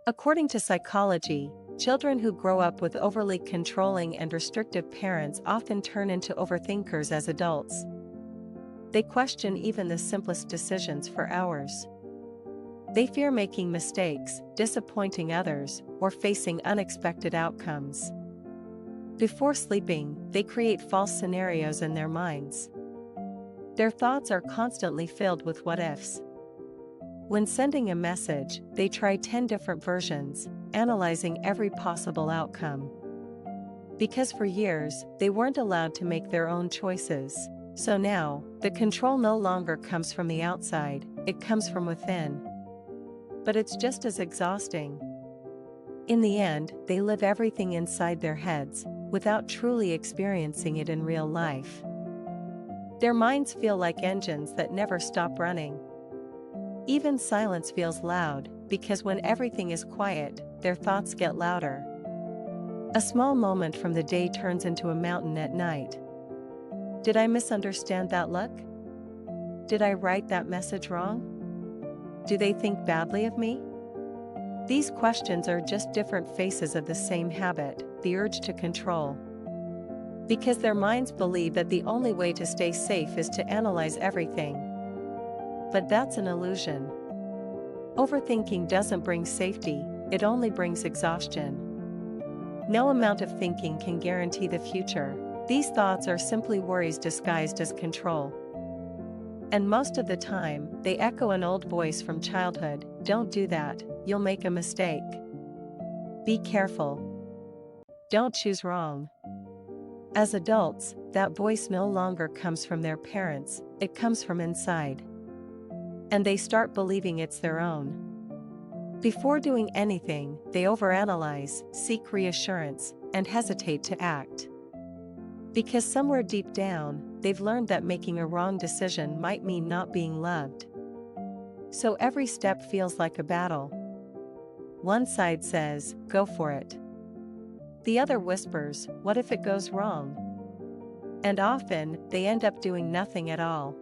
According to psychology, children who grow up with overly controlling and restrictive parents often turn into overthinkers as adults. They question even the simplest decisions for hours. They fear making mistakes, disappointing others, or facing unexpected outcomes. Before sleeping, they create false scenarios in their minds. Their thoughts are constantly filled with what-ifs. When sending a message, they try 10 different versions, analyzing every possible outcome. Because for years, they weren't allowed to make their own choices. So now, the control no longer comes from the outside, it comes from within. But it's just as exhausting. In the end, they live everything inside their heads, without truly experiencing it in real life. Their minds feel like engines that never stop running. Even silence feels loud, because when everything is quiet, their thoughts get louder. A small moment from the day turns into a mountain at night. Did I misunderstand that look? Did I write that message wrong? Do they think badly of me? These questions are just different faces of the same habit, the urge to control. Because their minds believe that the only way to stay safe is to analyze everything. But that's an illusion. Overthinking doesn't bring safety, it only brings exhaustion. No amount of thinking can guarantee the future. These thoughts are simply worries disguised as control. And most of the time, they echo an old voice from childhood: don't do that, you'll make a mistake. Be careful. Don't choose wrong. As adults, that voice no longer comes from their parents, it comes from inside. And they start believing it's their own. Before doing anything, they overanalyze, seek reassurance, and hesitate to act. Because somewhere deep down, they've learned that making a wrong decision might mean not being loved. So every step feels like a battle. One side says, go for it. The other whispers, what if it goes wrong? And often, they end up doing nothing at all.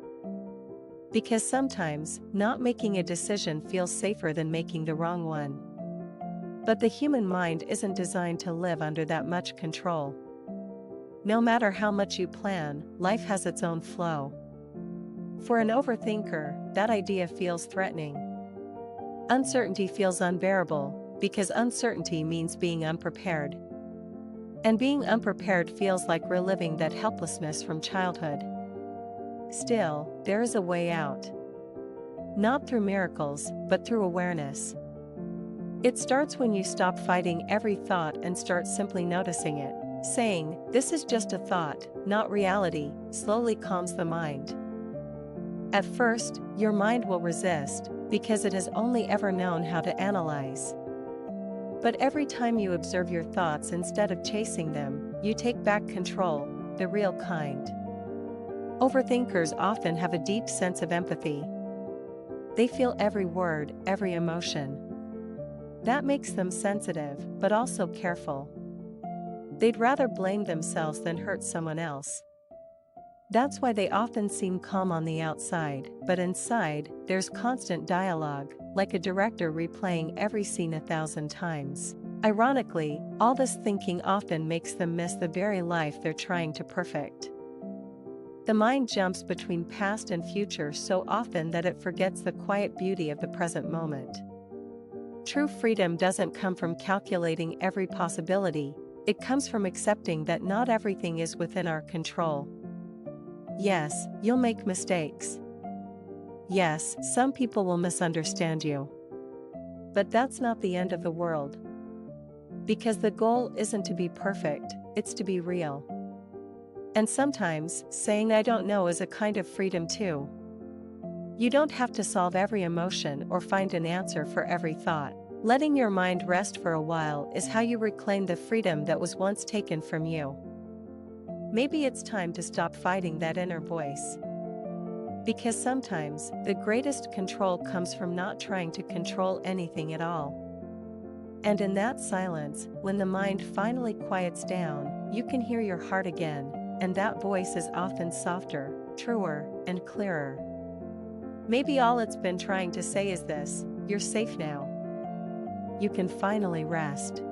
Because sometimes, not making a decision feels safer than making the wrong one. But the human mind isn't designed to live under that much control. No matter how much you plan, life has its own flow. For an overthinker, that idea feels threatening. Uncertainty feels unbearable, because uncertainty means being unprepared. And being unprepared feels like reliving that helplessness from childhood. Still, there is a way out. Not through miracles, but through awareness. It starts when you stop fighting every thought and start simply noticing it. Saying, this is just a thought, not reality, slowly calms the mind. At first, your mind will resist, because it has only ever known how to analyze. But every time you observe your thoughts instead of chasing them, you take back control, the real kind. Overthinkers often have a deep sense of empathy. They feel every word, every emotion. That makes them sensitive, but also careful. They'd rather blame themselves than hurt someone else. That's why they often seem calm on the outside, but inside, there's constant dialogue, like a director replaying every scene 1,000 times. Ironically, all this thinking often makes them miss the very life they're trying to perfect. The mind jumps between past and future so often that it forgets the quiet beauty of the present moment. True freedom doesn't come from calculating every possibility, it comes from accepting that not everything is within our control. Yes, you'll make mistakes. Yes, some people will misunderstand you. But that's not the end of the world. Because the goal isn't to be perfect, it's to be real. And sometimes, saying I don't know is a kind of freedom too. You don't have to solve every emotion or find an answer for every thought. Letting your mind rest for a while is how you reclaim the freedom that was once taken from you. Maybe it's time to stop fighting that inner voice. Because sometimes, the greatest control comes from not trying to control anything at all. And in that silence, when the mind finally quiets down, you can hear your heart again, and that voice is often softer, truer, and clearer. Maybe all it's been trying to say is this: you're safe now. you can finally rest.